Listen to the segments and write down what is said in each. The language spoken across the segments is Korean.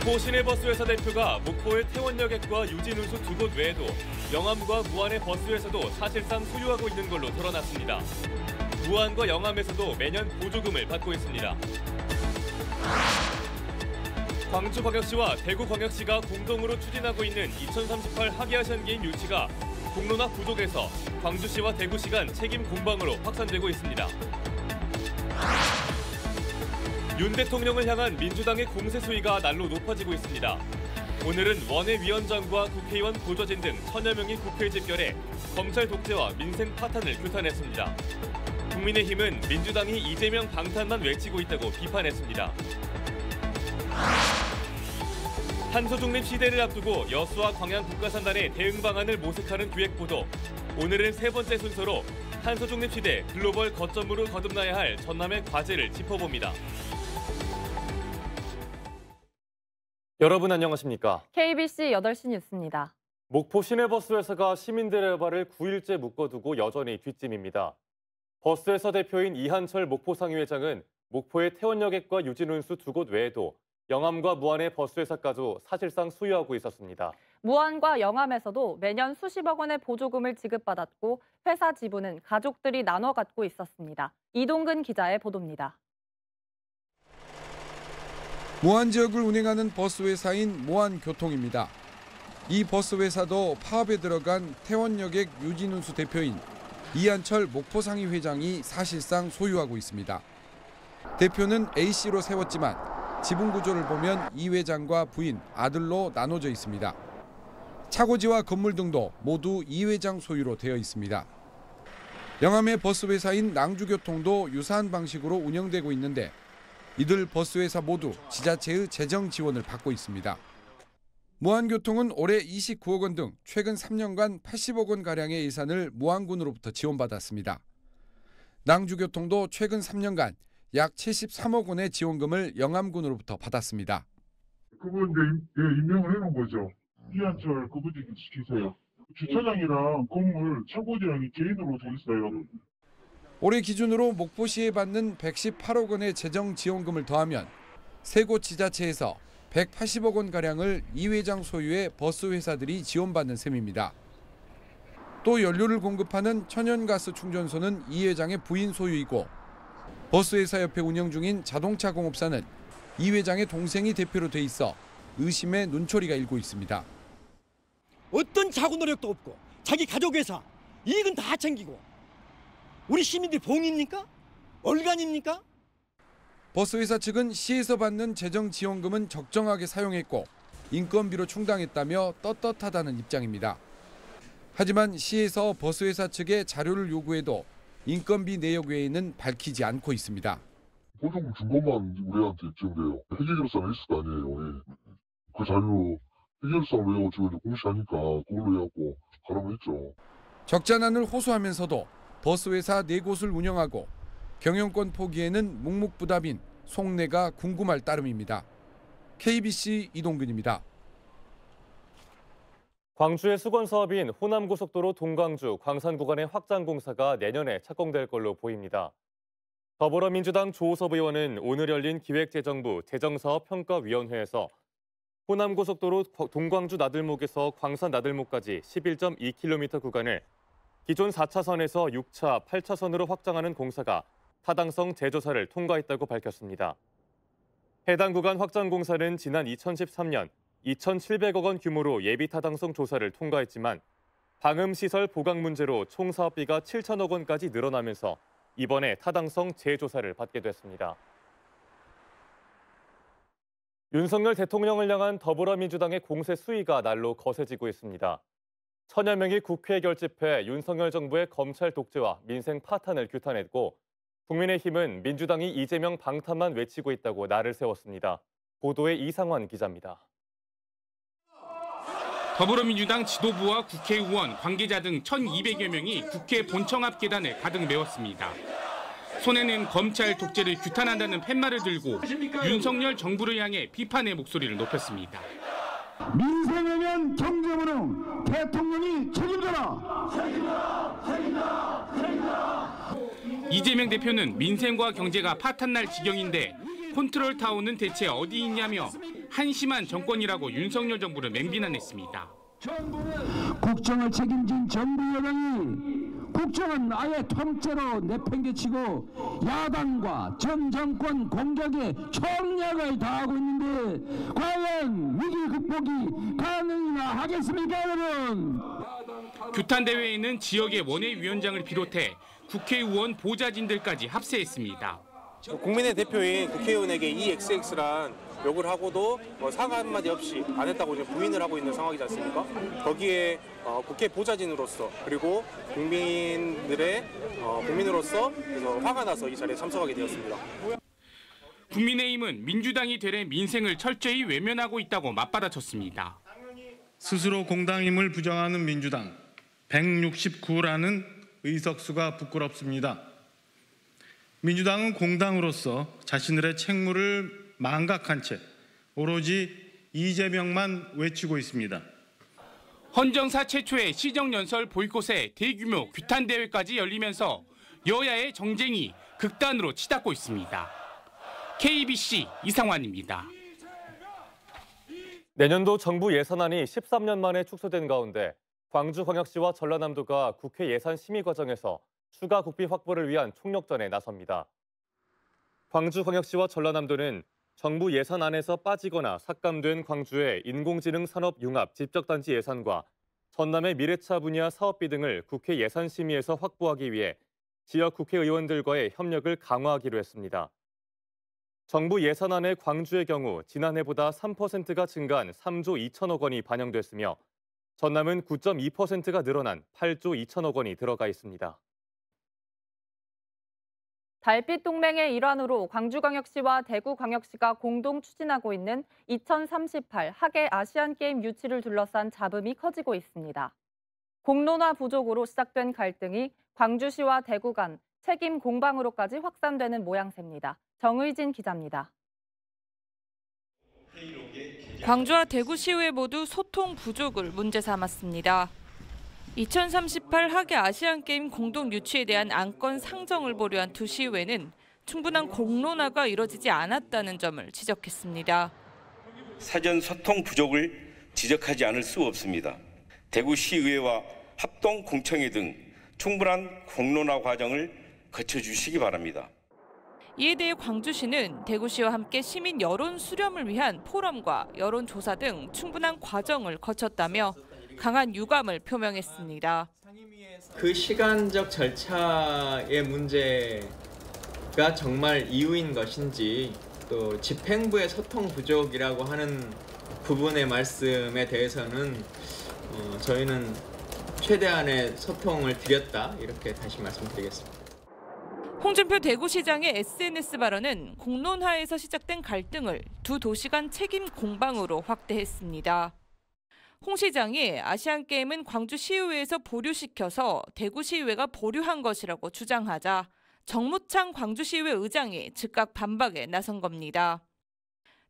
목포 시내버스회사 대표가 목포의 태원여객과 유진운수 두 곳 외에도 영암과 무안의 버스회사도 사실상 소유하고 있는 걸로 드러났습니다. 무안과 영암에서도 매년 보조금을 받고 있습니다. 광주광역시와 대구광역시가 공동으로 추진하고 있는 2038 하계아시안게임 유치가 공론화 부족에서 광주시와 대구시 간 책임 공방으로 확산되고 있습니다. 윤 대통령을 향한 민주당의 공세 수위가 날로 높아지고 있습니다. 오늘은 원외위원장과 국회의원 보좌진 등 1000여 명이 국회에 집결해 검찰 독재와 민생 파탄을 규탄했습니다. 국민의힘은 민주당이 이재명 방탄만 외치고 있다고 비판했습니다. 탄소중립 시대를 앞두고 여수와 광양 국가산단의 대응 방안을 모색하는 기획보도. 오늘은 세 번째 순서로 탄소중립 시대 글로벌 거점으로 거듭나야 할 전남의 과제를 짚어봅니다. 여러분 안녕하십니까? KBC 8시 뉴스입니다. 목포 시내버스회사가 시민들의 발을 9일째 묶어두고 여전히 뒷짐입니다. 버스회사 대표인 이한철 목포상위회장은 목포의 태원여객과 유진운수 두 곳 외에도 영암과 무안의 버스회사까지 사실상 소유하고 있었습니다. 무안과 영암에서도 매년 수십억 원의 보조금을 지급받았고 회사 지분은 가족들이 나눠 갖고 있었습니다. 이동근 기자의 보도입니다. 무안 지역을 운행하는 버스회사인 무안교통입니다. 이 버스회사도 파업에 들어간 태원여객 유진운수 대표인 이한철 목포상위 회장이 사실상 소유하고 있습니다. 대표는 A씨로 세웠지만 지분 구조를 보면 이 회장과 부인, 아들로 나눠져 있습니다. 차고지와 건물 등도 모두 이 회장 소유로 되어 있습니다. 영암의 버스회사인 낭주교통도 유사한 방식으로 운영되고 있는데 이들 버스회사 모두 지자체의 재정 지원을 받고 있습니다. 무안교통은 올해 29억 원 등 최근 3년간 80억 원가량의 예산을 무안군으로부터 지원받았습니다. 낭주교통도 최근 3년간 약 73억 원의 지원금을 영암군으로부터 받았습니다. 그건 이제 임명을 해놓은 거죠. 이한철 그분 시키세요. 주차장이랑 건물, 차고지랑 개인으로 돼 있어요. 올해 기준으로 목포시에 받는 118억 원의 재정 지원금을 더하면 세 곳 지자체에서 180억 원가량을 이 회장 소유의 버스 회사들이 지원받는 셈입니다. 또 연료를 공급하는 천연가스 충전소는 이 회장의 부인 소유이고 버스회사 옆에 운영 중인 자동차 공업사는 이 회장의 동생이 대표로 돼 있어 의심의 눈초리가 일고 있습니다. 어떤 자구 노력도 없고 자기 가족 회사 이익은 다 챙기고 우리 시민들 봉입니까? 얼간입니까? 버스회사 측은 시에서 받는 재정 지원금은 적정하게 사용했고 인건비로 충당했다며 떳떳하다는 입장입니다. 하지만 시에서 버스회사 측에 자료를 요구해도 인건비 내역 외에는 밝히지 않고 있습니다. 보조금 준 것만 우리한테 입증돼요. 회계결산을 했을 거 아니에요. 그 자료로 회계결산을 외워가지고 공시하니까 그걸로 해갖고 가라고 했죠. 적자난을 호소하면서도 버스회사 4곳을 운영하고 경영권 포기에는 묵묵부답인 속내가 궁금할 따름입니다. KBC 이동근입니다. 광주의 수건사업인 호남고속도로 동광주 광산 구간의 확장 공사가 내년에 착공될 걸로 보입니다. 더불어민주당 조호섭 의원은 오늘 열린 기획재정부 재정사업평가위원회에서 호남고속도로 동광주 나들목에서 광산 나들목까지 11.2km 구간을 기존 4차선에서 6차, 8차선으로 확장하는 공사가 타당성 재조사를 통과했다고 밝혔습니다. 해당 구간 확장 공사는 지난 2013년 2,700억 원 규모로 예비 타당성 조사를 통과했지만 방음시설 보강 문제로 총 사업비가 7천억 원까지 늘어나면서 이번에 타당성 재조사를 받게 됐습니다. 윤석열 대통령을 향한 더불어민주당의 공세 수위가 날로 거세지고 있습니다. 1000여 명이 국회에 결집해 윤석열 정부의 검찰 독재와 민생 파탄을 규탄했고 국민의힘은 민주당이 이재명 방탄만 외치고 있다고 날을 세웠습니다. 보도에 이상환 기자입니다. 더불어민주당 지도부와 국회의원, 관계자 등 1,200여 명이 국회 본청 앞 계단을 가득 메웠습니다. 손에는 검찰 독재를 규탄한다는 팻말을 들고 윤석열 정부를 향해 비판의 목소리를 높였습니다. 민생에면 경제부는 대통령이 책임져라. 이재명 대표는 민생과 경제가 파탄날 지경인데 컨트롤타워는 대체 어디 있냐며 한심한 정권이라고 윤석열 정부를 맹비난했습니다. 국정을 책임진 정부 여당이 국정은 아예 통째로 내팽개치고 야당과 전 정권 공격에 총력을 다하고 있는데 과연 위기 극복이 가능이나 하겠습니까, 여러분? 규탄대회에는 지역의 원외위원장을 비롯해 국회의원 보좌진들까지 합세했습니다. 국민의 대표인 국회의원에게 이 XX란 욕을 하고도 사과 한마디 없이 안 했다고 지금 부인을 하고 있는 상황이지 않습니까? 거기에 국회 보좌진으로서 그리고 국민으로서 그래서 화가 나서 이 자리에 참석하게 되었습니다. 국민의힘은 민주당이 되레 민생을 철저히 외면하고 있다고 맞받아쳤습니다. 스스로 공당임을 부정하는 민주당 169라는 의석수가 부끄럽습니다. 민주당은 공당으로서 자신들의 책무를 망각한 채 오로지 이재명만 외치고 있습니다. 헌정사 최초의 시정연설 보이콧에 대규모 규탄대회까지 열리면서 여야의 정쟁이 극단으로 치닫고 있습니다. KBC 이상환입니다. 내년도 정부 예산안이 13년 만에 축소된 가운데 광주광역시와 전라남도가 국회 예산 심의 과정에서 추가 국비 확보를 위한 총력전에 나섭니다. 광주광역시와 전라남도는 정부 예산안에서 빠지거나 삭감된 광주의 인공지능 산업 융합 집적단지 예산과 전남의 미래차 분야 사업비 등을 국회 예산심의에서 확보하기 위해 지역 국회의원들과의 협력을 강화하기로 했습니다. 정부 예산안의 광주의 경우 지난해보다 3%가 증가한 3조 2천억 원이 반영됐으며 전남은 9.2%가 늘어난 8조 2천억 원이 들어가 있습니다. 달빛 동맹의 일환으로 광주광역시와 대구광역시가 공동 추진하고 있는 2038 하계 아시안게임 유치를 둘러싼 잡음이 커지고 있습니다. 공론화 부족으로 시작된 갈등이 광주시와 대구 간 책임 공방으로까지 확산되는 모양새입니다. 정의진 기자입니다. 광주와 대구시의회 모두 소통 부족을 문제 삼았습니다. 2038 하계 아시안게임 공동 유치에 대한 안건 상정을 보류한 두 시의회는 충분한 공론화가 이뤄지지 않았다는 점을 지적했습니다. 사전 소통 부족을 지적하지 않을 수 없습니다. 대구시의회와 합동공청회 등 충분한 공론화 과정을 거쳐주시기 바랍니다. 이에 대해 광주시는 대구시와 함께 시민 여론 수렴을 위한 포럼과 여론조사 등 충분한 과정을 거쳤다며 강한 유감을 표명했습니다. 그 시간적 절차의 문제가 정말 이유인 것인지 또 집행부의 소통 부족이라고 하는 부분의 말씀에 대해서는 저희는 최대한의 소통을 드렸다 이렇게 다시 말씀드리겠습니다. 홍준표 대구시장의 SNS 발언은 공론화에서 시작된 갈등을 두 도시 간 책임 공방으로 확대했습니다. 홍 시장이 아시안게임은 광주시의회에서 보류시켜서 대구시의회가 보류한 것이라고 주장하자 정무창 광주시의회 의장이 즉각 반박에 나선 겁니다.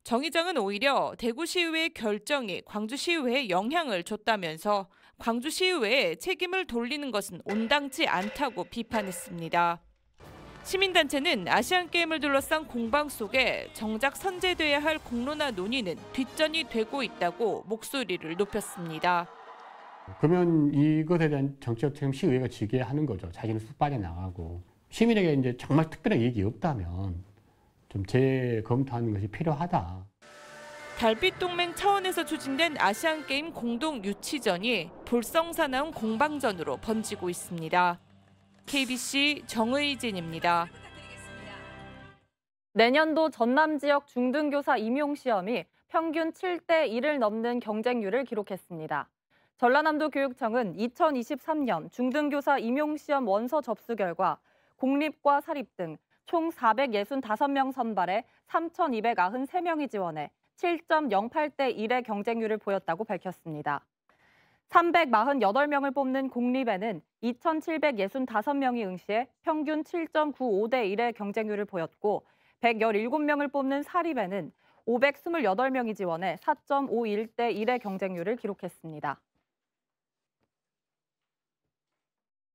정 의장은 오히려 대구시의회의 결정이 광주시의회에 영향을 줬다면서 광주시의회에 책임을 돌리는 것은 온당치 않다고 비판했습니다. 시민단체는 아시안게임을 둘러싼 공방 속에 정작 선제돼야 할 공론화 논의는 뒷전이 되고 있다고 목소리를 높였습니다. 그러면 이것에 대한 정치적 책임 시의회가 지게 하는 거죠. 자기는 쑥 빠져나가고. 시민에게 이제 정말 특별한 이익이 없다면 좀 재검토하는 것이 필요하다. 달빛 동맹 차원에서 추진된 아시안게임 공동 유치전이 볼성사나운 공방전으로 번지고 있습니다. KBC 정의진입니다. 내년도 전남 지역 중등교사 임용시험이 평균 7대 1을 넘는 경쟁률을 기록했습니다. 전라남도 교육청은 2023년 중등교사 임용시험 원서 접수 결과 공립과 사립 등 총 465명 선발에 3,293명이 지원해 7.08대 1의 경쟁률을 보였다고 밝혔습니다. 348명을 뽑는 공립에는 2,765명이 응시해 평균 7.95대 1의 경쟁률을 보였고 117명을 뽑는 사립에는 528명이 지원해 4.51대 1의 경쟁률을 기록했습니다.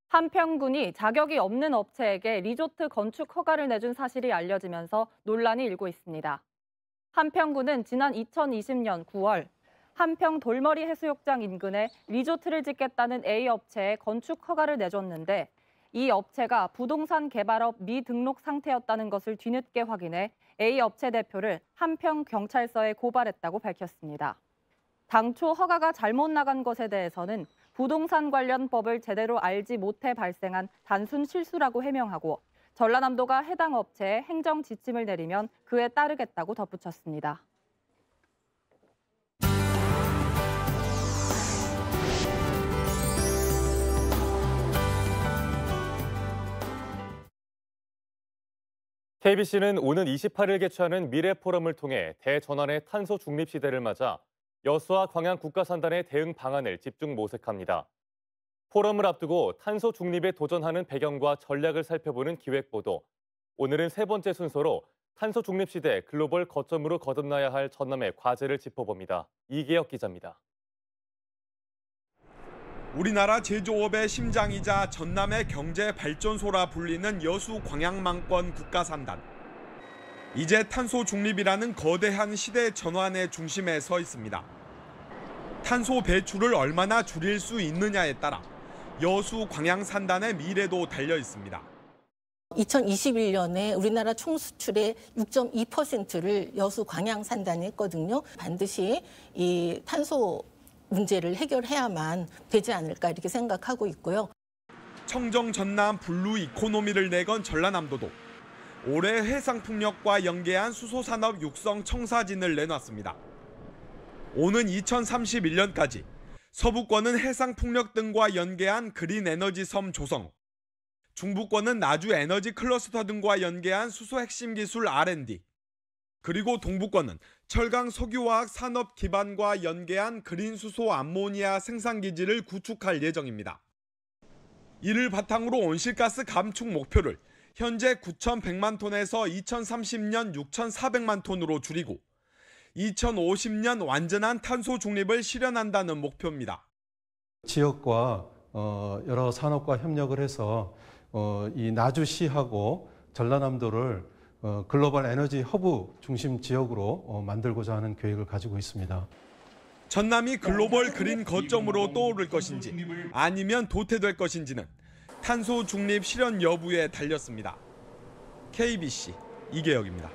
한평군이 자격이 없는 업체에게 리조트 건축 허가를 내준 사실이 알려지면서 논란이 일고 있습니다. 한평구는 지난 2020년 9월 한평 돌머리 해수욕장 인근에 리조트를 짓겠다는 A업체에 건축 허가를 내줬는데 이 업체가 부동산 개발업 미등록 상태였다는 것을 뒤늦게 확인해 A업체 대표를 한평경찰서에 고발했다고 밝혔습니다. 당초 허가가 잘못 나간 것에 대해서는 부동산 관련 법을 제대로 알지 못해 발생한 단순 실수라고 해명하고 전라남도가 해당 업체에 행정 지침을 내리면 그에 따르겠다고 덧붙였습니다. KBC는 오는 28일 개최하는 미래포럼을 통해 대전환의 탄소 중립 시대를 맞아 여수와 광양 국가산단의 대응 방안을 집중 모색합니다. 포럼을 앞두고 탄소 중립에 도전하는 배경과 전략을 살펴보는 기획보도. 오늘은 세 번째 순서로 탄소 중립 시대 글로벌 거점으로 거듭나야 할 전남의 과제를 짚어봅니다. 이계혁 기자입니다. 우리나라 제조업의 심장이자 전남의 경제 발전소라 불리는 여수 광양망권 국가산단. 이제 탄소 중립이라는 거대한 시대 전환의 중심에 서 있습니다. 탄소 배출을 얼마나 줄일 수 있느냐에 따라 여수 광양산단의 미래도 달려 있습니다. 2021년에 우리나라 총 수출의 6.2%를 여수 광양산단이 했거든요. 반드시 이 탄소 문제를 해결해야만 되지 않을까 이렇게 생각하고 있고요. 청정 전남 블루 이코노미를 내건 전라남도도 올해 해상풍력과 연계한 수소산업 육성 청사진을 내놨습니다. 오는 2031년까지 서부권은 해상풍력 등과 연계한 그린 에너지 섬 조성, 중부권은 나주 에너지 클러스터 등과 연계한 수소 핵심 기술 R&D, 그리고 동부권은 철강 석유화학 산업 기반과 연계한 그린 수소 암모니아 생산기지를 구축할 예정입니다. 이를 바탕으로 온실가스 감축 목표를 현재 9,100만 톤에서 2030년 6,400만 톤으로 줄이고 2050년 완전한 탄소 중립을 실현한다는 목표입니다. 지역과 여러 산업과 협력을 해서 이 나주시하고 전라남도를 글로벌 에너지 허브 중심 지역으로 만들고자 하는 계획을 가지고 있습니다. 전남이 글로벌 그린 거점으로 떠오를 것인지 아니면 도태될 것인지는 탄소 중립 실현 여부에 달렸습니다. KBC 이계혁입니다.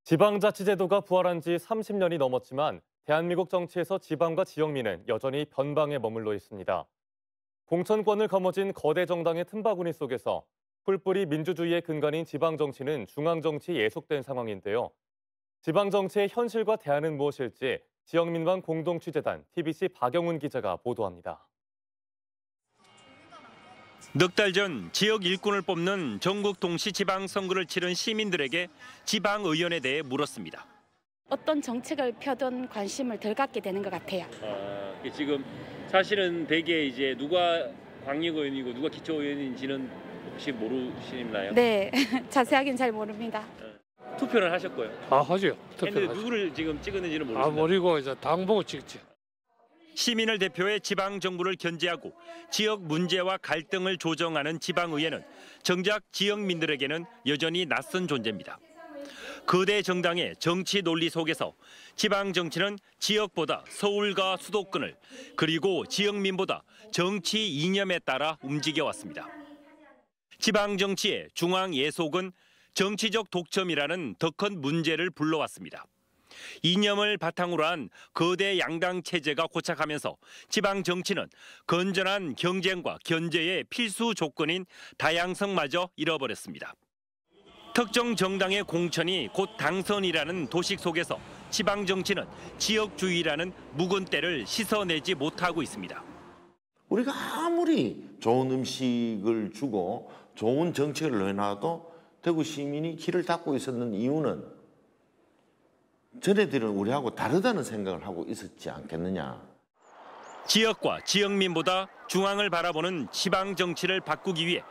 지방자치제도가 부활한 지 30년이 넘었지만 대한민국 정치에서 지방과 지역민은 여전히 변방에 머물러 있습니다. 공천권을 거머쥔 거대 정당의 틈바구니 속에서 뿔뿔이 민주주의의 근간인 지방정치는 중앙정치에 예속된 상황인데요. 지방정치의 현실과 대안은 무엇일지 지역민방 공동취재단 TBC 박영훈 기자가 보도합니다. 넉 달 전 지역 일꾼을 뽑는 전국 동시 지방선거를 치른 시민들에게 지방의원에 대해 물었습니다. 어떤 정책을 펴든 관심을 덜 갖게 되는 것 같아요. 지금 사실은 대개 이제 누가 광역의원이고 누가 기초의원인지는 혹시 모르시나요? 네, 자세하게는 잘 모릅니다. 투표를 하셨고요. 하죠. 근데 누구를 지금 찍었는지는 모르시나요? 모르고 이제 당 보고 찍지. 시민을 대표해 지방 정부를 견제하고 지역 문제와 갈등을 조정하는 지방의회는 정작 지역민들에게는 여전히 낯선 존재입니다. 거대 정당의 정치 논리 속에서 지방 정치는 지역보다 서울과 수도권을 그리고 지역민보다 정치 이념에 따라 움직여왔습니다. 지방 정치의 중앙 예속은 정치적 독점이라는 더 큰 문제를 불러왔습니다. 이념을 바탕으로 한 거대 양당 체제가 고착하면서 지방 정치는 건전한 경쟁과 견제의 필수 조건인 다양성마저 잃어버렸습니다. 특정 정당의 공천이 곧 당선이라는 도식 속에서 지방 정치는 지역주의라는 묵은 때를 씻어내지 못하고 있습니다. 우리가 아무리 좋은 음식을 주고 좋은 정책을 해놔도 대구 시민이 길을 닫고 있었는 이유는 전애들은 우리하고 다르다는 생각을 하고 있었지 않겠느냐. 지역과 지역민보다 중앙을 바라보는 지방 정치를 바꾸기 위해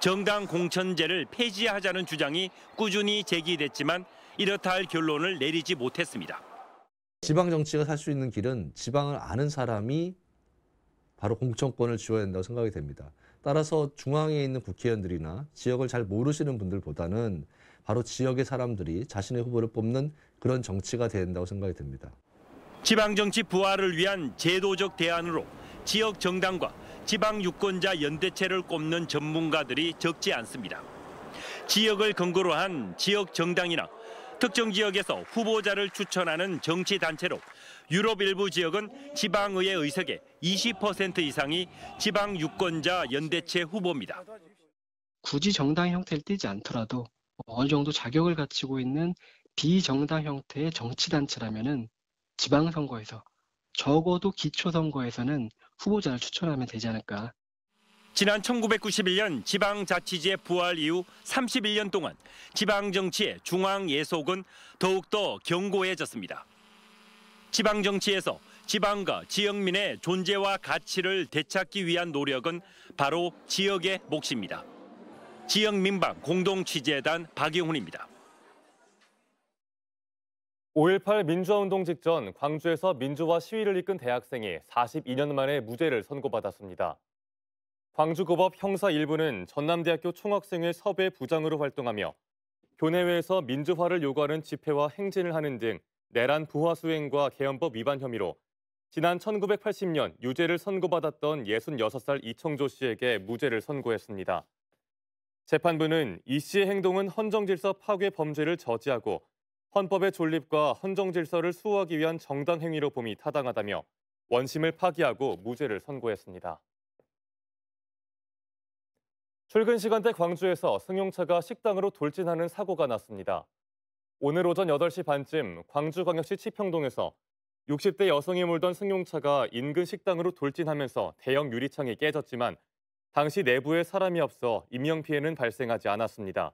정당 공천제를 폐지하자는 주장이 꾸준히 제기됐지만 이렇다 할 결론을 내리지 못했습니다. 지방 정치가 살 수 있는 길은 지방을 아는 사람이 바로 공천권을 쥐어야 된다고 생각이 됩니다. 따라서 중앙에 있는 국회의원들이나 지역을 잘 모르시는 분들보다는 바로 지역의 사람들이 자신의 후보를 뽑는 그런 정치가 돼야 된다고 생각이 듭니다. 지방정치 부활을 위한 제도적 대안으로 지역 정당과 지방 유권자 연대체를 꼽는 전문가들이 적지 않습니다. 지역을 근거로 한 지역 정당이나 특정 지역에서 후보자를 추천하는 정치단체로 유럽 일부 지역은 지방의회 의석의 20% 이상이 지방 유권자 연대체 후보입니다. 굳이 정당 형태를 띠지 않더라도 어느 정도 자격을 갖추고 있는 비정당 형태의 정치단체라면은 지방선거에서 적어도 기초선거에서는 후보자를 추천하면 되지 않을까. 지난 1991년 지방자치제 부활 이후 31년 동안 지방정치의 중앙예속은 더욱더 견고해졌습니다. 지방정치에서 지방과 지역민의 존재와 가치를 되찾기 위한 노력은 바로 지역의 몫입니다. 지역민방 공동취재단 박영훈입니다. 5.18 민주화운동 직전 광주에서 민주화 시위를 이끈 대학생이 42년 만에 무죄를 선고받았습니다. 광주고법 형사 1부는 전남대학교 총학생회 섭외 부장으로 활동하며 교내외에서 민주화를 요구하는 집회와 행진을 하는 등 내란 부화 수행과 개헌법 위반 혐의로 지난 1980년 유죄를 선고받았던 66살 이청조 씨에게 무죄를 선고했습니다. 재판부는 이 씨의 행동은 헌정질서 파괴 범죄를 저지하고 헌법의 존립과 헌정질서를 수호하기 위한 정당 행위로 봄이 타당하다며 원심을 파기하고 무죄를 선고했습니다. 출근 시간대 광주에서 승용차가 식당으로 돌진하는 사고가 났습니다. 오늘 오전 8시 반쯤 광주광역시 치평동에서 60대 여성이 몰던 승용차가 인근 식당으로 돌진하면서 대형 유리창이 깨졌지만 당시 내부에 사람이 없어 인명피해는 발생하지 않았습니다.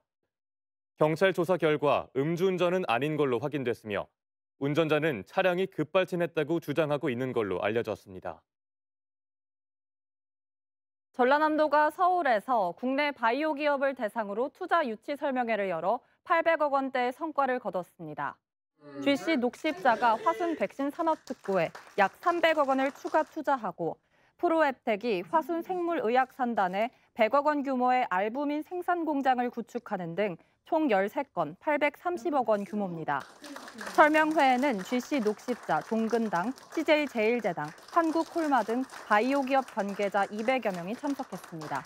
경찰 조사 결과 음주운전은 아닌 걸로 확인됐으며 운전자는 차량이 급발진했다고 주장하고 있는 걸로 알려졌습니다. 전라남도가 서울에서 국내 바이오 기업을 대상으로 투자 유치 설명회를 열어 800억 원대의 성과를 거뒀습니다. GC 녹십자가 화순 백신 산업특구에 약 300억 원을 추가 투자하고 프로앱텍이 화순 생물의학산단에 100억 원 규모의 알부민 생산 공장을 구축하는 등 총 13건 830억 원 규모입니다. 설명회에는 GC 녹십자, 종근당, CJ 제일제당, 한국콜마 등 바이오 기업 관계자 200여 명이 참석했습니다.